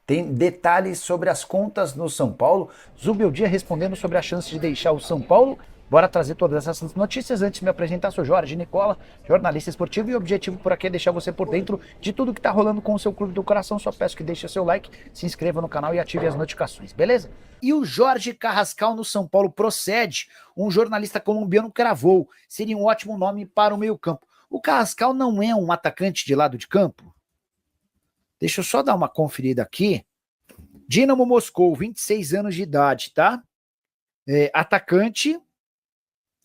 Tem detalhes sobre as contas no São Paulo. Zubeldia respondendo sobre a chance de deixar o São Paulo. Bora trazer todas essas notícias. Antes de me apresentar, sou Jorge Nicola, jornalista esportivo, e o objetivo por aqui é deixar você por dentro de tudo que tá rolando com o seu clube do coração. Só peço que deixe seu like, se inscreva no canal e ative as notificações, beleza? E o Jorge Carrascal no São Paulo procede. Um jornalista colombiano cravou. Seria um ótimo nome para o meio-campo. O Carrascal não é um atacante de lado de campo? Deixa eu só dar uma conferida aqui. Dínamo Moscou, 26 anos de idade, tá? Atacante,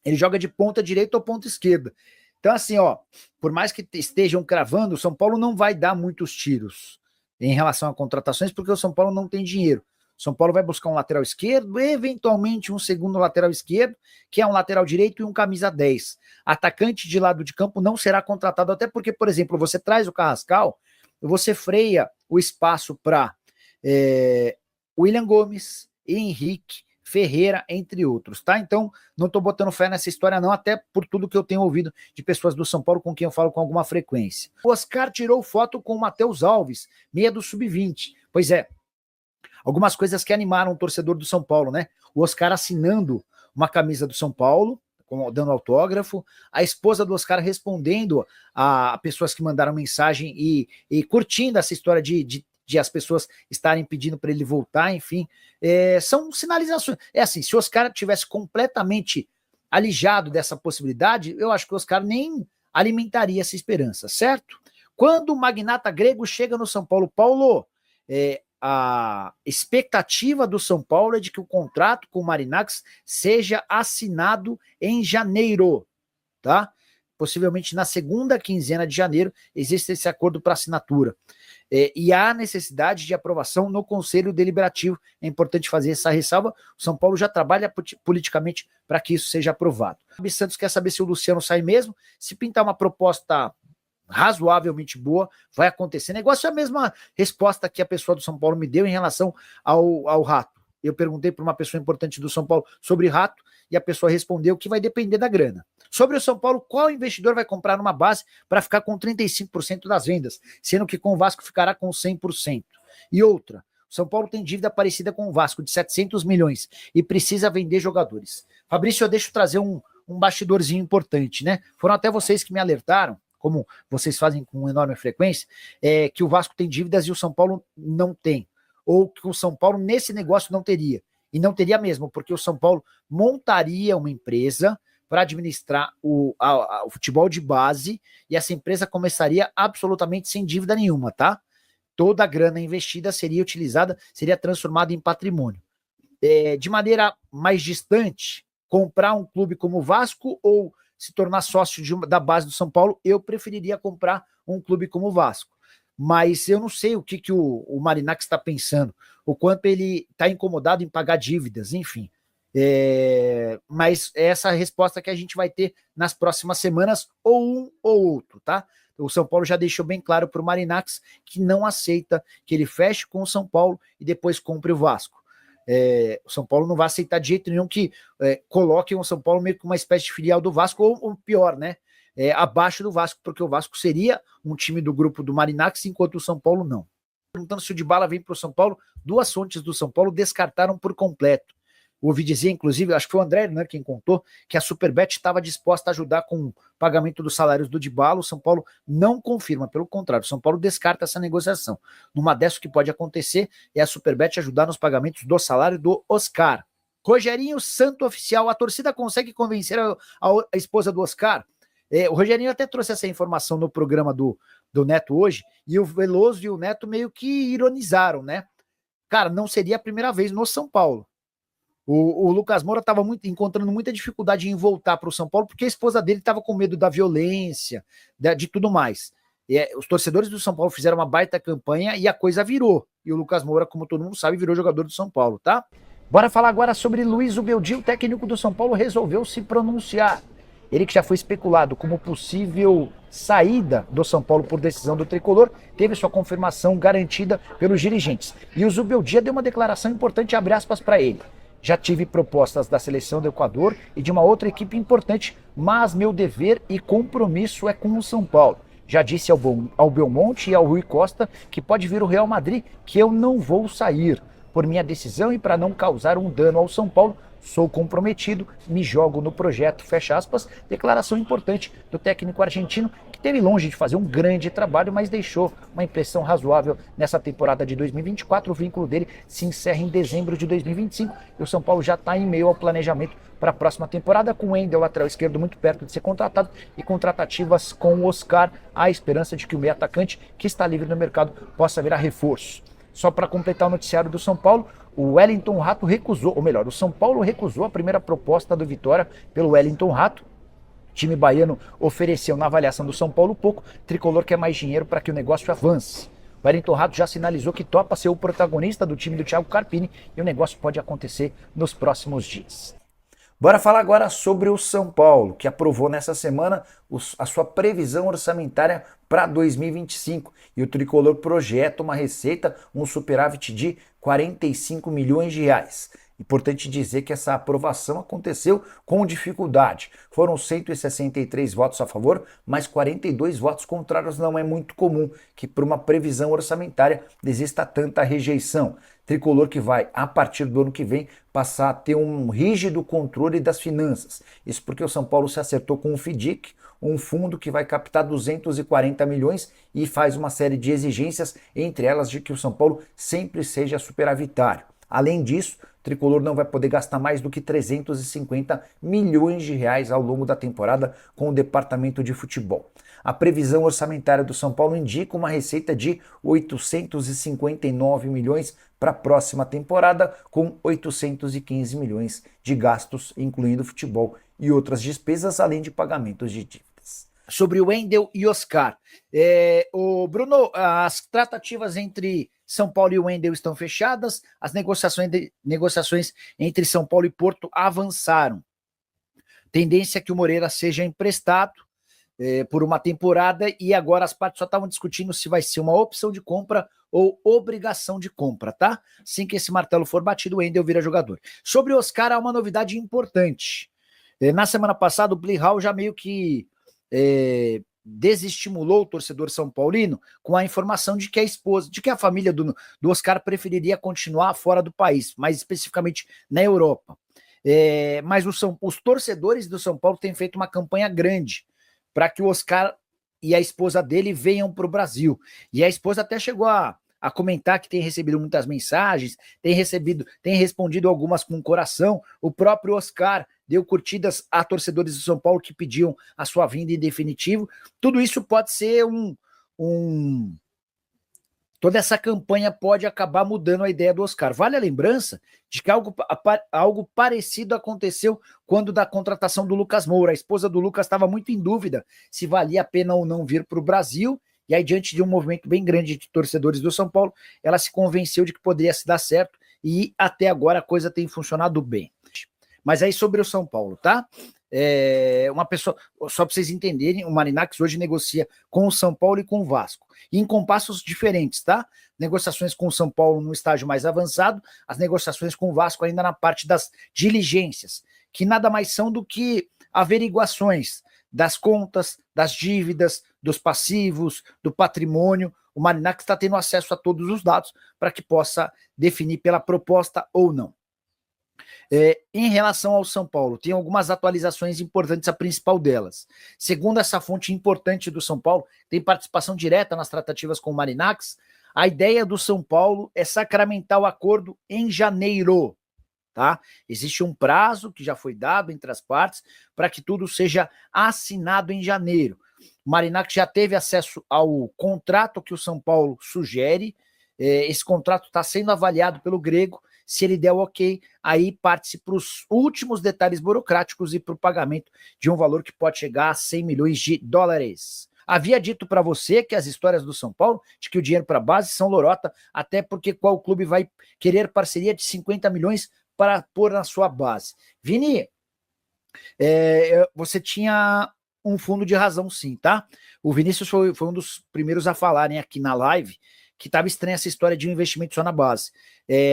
ele joga de ponta direita ou ponta esquerda. Então, assim, ó, por mais que estejam cravando, o São Paulo não vai dar muitos tiros em relação a contratações, porque o São Paulo não tem dinheiro. O São Paulo vai buscar um lateral esquerdo, eventualmente um segundo lateral esquerdo, que é um lateral direito e um camisa 10. Atacante de lado de campo não será contratado, até porque, por exemplo, você traz o Carrascal, você freia o espaço para William Gomes, Henrique, Ferreira, entre outros, tá? Então, não tô botando fé nessa história não, até por tudo que eu tenho ouvido de pessoas do São Paulo com quem eu falo com alguma frequência. O Oscar tirou foto com o Matheus Alves, meia do Sub-20. Pois é, algumas coisas que animaram o torcedor do São Paulo, né? O Oscar assinando uma camisa do São Paulo, dando autógrafo, a esposa do Oscar respondendo a pessoas que mandaram mensagem e curtindo essa história de as pessoas estarem pedindo para ele voltar, enfim, são sinalizações. É assim, se o Oscar tivesse completamente alijado dessa possibilidade, eu acho que o Oscar nem alimentaria essa esperança, certo? Quando o magnata grego chega no São Paulo, Paulo, a expectativa do São Paulo é de que o contrato com o Marinaccio seja assinado em janeiro, tá? Possivelmente na segunda quinzena de janeiro existe esse acordo para assinatura. E há necessidade de aprovação no Conselho Deliberativo. É importante fazer essa ressalva. O São Paulo já trabalha politicamente para que isso seja aprovado. O Santos quer saber se o Luciano sai mesmo. Se pintar uma proposta razoavelmente boa, vai acontecer. Negócio é a mesma resposta que a pessoa do São Paulo me deu em relação ao Rato. Eu perguntei para uma pessoa importante do São Paulo sobre Rato e a pessoa respondeu que vai depender da grana. Sobre o São Paulo, qual investidor vai comprar numa base para ficar com 35% das vendas, sendo que com o Vasco ficará com 100%? E outra, o São Paulo tem dívida parecida com o Vasco, de 700 milhões, e precisa vender jogadores. Fabrício, eu deixo trazer um bastidorzinho importante, né? Foram até vocês que me alertaram, como vocês fazem com enorme frequência, que o Vasco tem dívidas e o São Paulo não tem. Ou que o São Paulo nesse negócio não teria. E não teria mesmo, porque o São Paulo montaria uma empresa para administrar o futebol de base e essa empresa começaria absolutamente sem dívida nenhuma, tá? Toda a grana investida seria utilizada, seria transformada em patrimônio. De maneira mais distante, comprar um clube como o Vasco ou se tornar sócio da base do São Paulo, eu preferiria comprar um clube como o Vasco. Mas eu não sei o que o Marinaccio está pensando, o quanto ele está incomodado em pagar dívidas, enfim. Mas é essa a resposta que a gente vai ter nas próximas semanas, ou um ou outro, tá? O São Paulo já deixou bem claro para o Marinaccio que não aceita que ele feche com o São Paulo e depois compre o Vasco. O São Paulo não vai aceitar de jeito nenhum que coloquem o São Paulo meio que uma espécie de filial do Vasco, ou pior, né? Abaixo do Vasco, porque o Vasco seria um time do grupo do Marinaccio, enquanto o São Paulo não. Perguntando se o Dybala vem para o São Paulo, duas fontes do São Paulo descartaram por completo. Ouvi dizer, inclusive, acho que foi o André, né, quem contou, que a Superbet estava disposta a ajudar com o pagamento dos salários do Dybala. O São Paulo não confirma, pelo contrário, o São Paulo descarta essa negociação. Numa dessas, o que pode acontecer é a Superbet ajudar nos pagamentos do salário do Oscar. Rogerinho Santo Oficial, a torcida consegue convencer a esposa do Oscar? O Rogerinho até trouxe essa informação no programa do Neto hoje, e o Veloso e o Neto meio que ironizaram, né? Cara, não seria a primeira vez no São Paulo. O Lucas Moura estava encontrando muita dificuldade em voltar para o São Paulo, porque a esposa dele estava com medo da violência, de tudo mais. Os torcedores do São Paulo fizeram uma baita campanha e a coisa virou. E o Lucas Moura, como todo mundo sabe, virou jogador do São Paulo, tá? Bora falar agora sobre Luiz Zubeldia. O técnico do São Paulo resolveu se pronunciar. Ele que já foi especulado como possível saída do São Paulo por decisão do Tricolor, teve sua confirmação garantida pelos dirigentes. E o Zubeldia deu uma declaração importante, abre aspas, para ele. Já tive propostas da seleção do Equador e de uma outra equipe importante, mas meu dever e compromisso é com o São Paulo. Já disse ao Belmonte e ao Rui Costa que pode vir o Real Madrid, que eu não vou sair. Por minha decisão e para não causar um dano ao São Paulo, sou comprometido, me jogo no projeto, fecha aspas. Declaração importante do técnico argentino, que esteve longe de fazer um grande trabalho, mas deixou uma impressão razoável nessa temporada de 2024. O vínculo dele se encerra em dezembro de 2025 e o São Paulo já está em meio ao planejamento para a próxima temporada, com o Wendel, lateral esquerdo, muito perto de ser contratado, e com tratativas com o Oscar, a esperança de que o meio atacante, que está livre no mercado, possa virar reforço. Só para completar o noticiário do São Paulo, o Wellington Rato recusou, ou melhor, o São Paulo recusou a primeira proposta do Vitória pelo Wellington Rato. O time baiano ofereceu na avaliação do São Paulo pouco, tricolor quer mais dinheiro para que o negócio avance. O Wellington Rato já sinalizou que topa ser o protagonista do time do Thiago Carpini e o negócio pode acontecer nos próximos dias. Bora falar agora sobre o São Paulo, que aprovou nessa semana a sua previsão orçamentária para 2025. E o tricolor projeta uma receita, um superávit de 45 milhões de reais. Importante dizer que essa aprovação aconteceu com dificuldade. Foram 163 votos a favor, mas 42 votos contrários. Não é muito comum que por uma previsão orçamentária exista tanta rejeição. Tricolor que vai, a partir do ano que vem, passar a ter um rígido controle das finanças. Isso porque o São Paulo se acertou com o FIDIC, um fundo que vai captar 240 milhões e faz uma série de exigências, entre elas de que o São Paulo sempre seja superavitário. Além disso, o Tricolor não vai poder gastar mais do que 350 milhões de reais ao longo da temporada com o departamento de futebol. A previsão orçamentária do São Paulo indica uma receita de 859 milhões para a próxima temporada, com 815 milhões de gastos, incluindo futebol e outras despesas, além de pagamentos de dívidas. Sobre o Wendel e Oscar. O Bruno, as tratativas entre São Paulo e o Wendel estão fechadas, as negociações entre São Paulo e Porto avançaram. Tendência é que o Moreira seja emprestado por uma temporada e agora as partes só estavam discutindo se vai ser uma opção de compra ou obrigação de compra, tá? Assim que esse martelo for batido, o Wendel vira jogador. Sobre o Oscar, há uma novidade importante. Na semana passada, o Blihal já meio que desestimulou o torcedor são paulino com a informação de que a família do Oscar preferiria continuar fora do país, mais especificamente na Europa. Mas os torcedores do São Paulo têm feito uma campanha grande para que o Oscar e a esposa dele venham para o Brasil. E a esposa até chegou a comentar que tem recebido muitas mensagens, tem respondido algumas com o coração. O próprio Oscar deu curtidas a torcedores do São Paulo que pediam a sua vinda em definitivo. Tudo isso pode ser toda essa campanha pode acabar mudando a ideia do Oscar. Vale a lembrança de que algo parecido aconteceu quando da contratação do Lucas Moura. A esposa do Lucas estava muito em dúvida se valia a pena ou não vir para o Brasil, e aí diante de um movimento bem grande de torcedores do São Paulo, ela se convenceu de que poderia se dar certo, e até agora a coisa tem funcionado bem. Mas aí sobre o São Paulo, tá? Uma pessoa, só para vocês entenderem, o Marinacci hoje negocia com o São Paulo e com o Vasco, e em compassos diferentes, tá? Negociações com o São Paulo no estágio mais avançado, as negociações com o Vasco ainda na parte das diligências, que nada mais são do que averiguações das contas, das dívidas, dos passivos, do patrimônio. O Marinacci está tendo acesso a todos os dados para que possa definir pela proposta ou não. Em relação ao São Paulo, tem algumas atualizações importantes, a principal delas. Segundo essa fonte importante do São Paulo, tem participação direta nas tratativas com o Marinacci, a ideia do São Paulo é sacramentar o acordo em janeiro. Tá? Existe um prazo que já foi dado entre as partes para que tudo seja assinado em janeiro. O Marinacci já teve acesso ao contrato que o São Paulo sugere, esse contrato está sendo avaliado pelo Grego. Se ele der o ok, aí parte-se para os últimos detalhes burocráticos e para o pagamento de um valor que pode chegar a 100 milhões de dólares. Havia dito para você que as histórias do São Paulo, de que o dinheiro para a base são lorota, até porque qual clube vai querer parceria de 50 milhões para pôr na sua base? Vini, você tinha um fundo de razão sim, tá? O Vinícius foi um dos primeiros a falarem aqui na live que estava estranha essa história de um investimento só na base.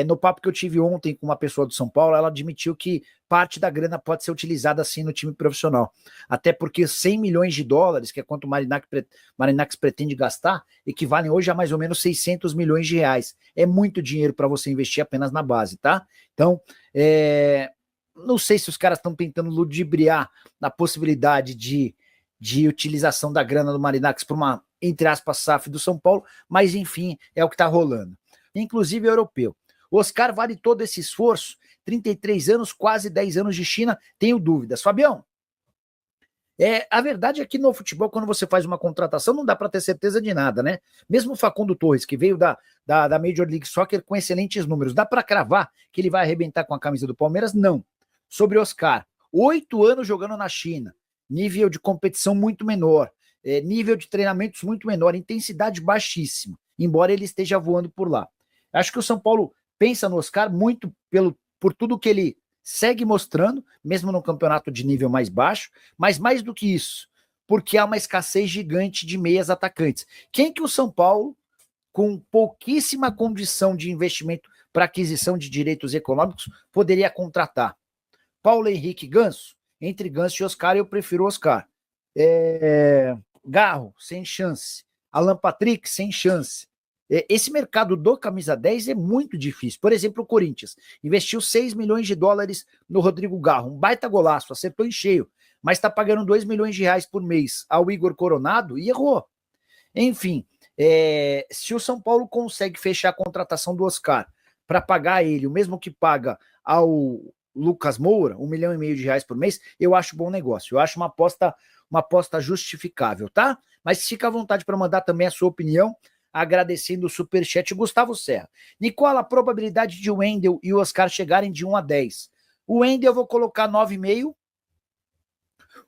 No papo que eu tive ontem com uma pessoa do São Paulo, ela admitiu que parte da grana pode ser utilizada assim no time profissional. Até porque 100 milhões de dólares, que é quanto o Marinacks pretende gastar, equivalem hoje a mais ou menos 600 milhões de reais. É muito dinheiro para você investir apenas na base, tá? Então, não sei se os caras estão tentando ludibriar na possibilidade de utilização da grana do Marinacks para uma, entre aspas, SAF do São Paulo, mas enfim, é o que está rolando. Inclusive europeu. O Oscar vale todo esse esforço, 33 anos, quase 10 anos de China, tenho dúvidas. Fabião, a verdade é que no futebol, quando você faz uma contratação, não dá para ter certeza de nada, né? Mesmo o Facundo Torres, que veio da Major League Soccer com excelentes números, dá para cravar que ele vai arrebentar com a camisa do Palmeiras? Não. Sobre Oscar, 8 anos jogando na China, nível de competição muito menor, nível de treinamentos muito menor, intensidade baixíssima, embora ele esteja voando por lá. Acho que o São Paulo pensa no Oscar muito por tudo que ele segue mostrando, mesmo no campeonato de nível mais baixo, mas mais do que isso, porque há uma escassez gigante de meias atacantes. Quem que o São Paulo, com pouquíssima condição de investimento para aquisição de direitos econômicos, poderia contratar? Paulo Henrique Ganso? Entre Ganso e Oscar, eu prefiro Oscar. Garro, sem chance. Alan Patrick, sem chance. Esse mercado do camisa 10 é muito difícil. Por exemplo, o Corinthians investiu 6 milhões de dólares no Rodrigo Garro, um baita golaço, acertou em cheio, mas está pagando 2 milhões de reais por mês ao Igor Coronado e errou. Enfim, se o São Paulo consegue fechar a contratação do Oscar para pagar ele o mesmo que paga ao Lucas Moura, 1,5 milhão de reais por mês, eu acho bom negócio. Eu acho uma aposta justificável, tá? Mas fica à vontade para mandar também a sua opinião, agradecendo o superchat. Gustavo Serra. Nicola, a probabilidade de o Wendel e o Oscar chegarem de 1 a 10. O Wendel eu vou colocar 9,5.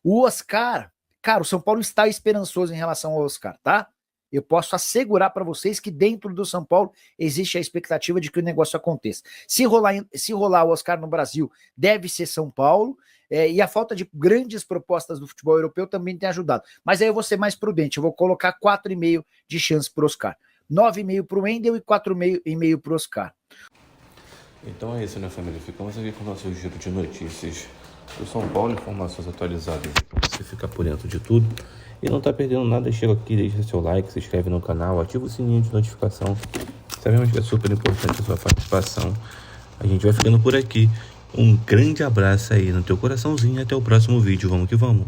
O Oscar, cara, o São Paulo está esperançoso em relação ao Oscar, tá? Eu posso assegurar para vocês que dentro do São Paulo existe a expectativa de que o negócio aconteça. Se rolar o Oscar no Brasil, deve ser São Paulo, e a falta de grandes propostas do futebol europeu também tem ajudado. Mas aí eu vou ser mais prudente, eu vou colocar 4,5 de chance para o Oscar. 9,5 para o Wendel e 4,5 para o Oscar. Então é isso, né, família? Ficamos aqui com o nosso giro de notícias do São Paulo, informações atualizadas para você ficar por dentro de tudo. E não tá perdendo nada, chega aqui, deixa seu like, se inscreve no canal, ativa o sininho de notificação. Sabemos que é super importante a sua participação. A gente vai ficando por aqui. Um grande abraço aí no teu coraçãozinho. Até o próximo vídeo. Vamos que vamos.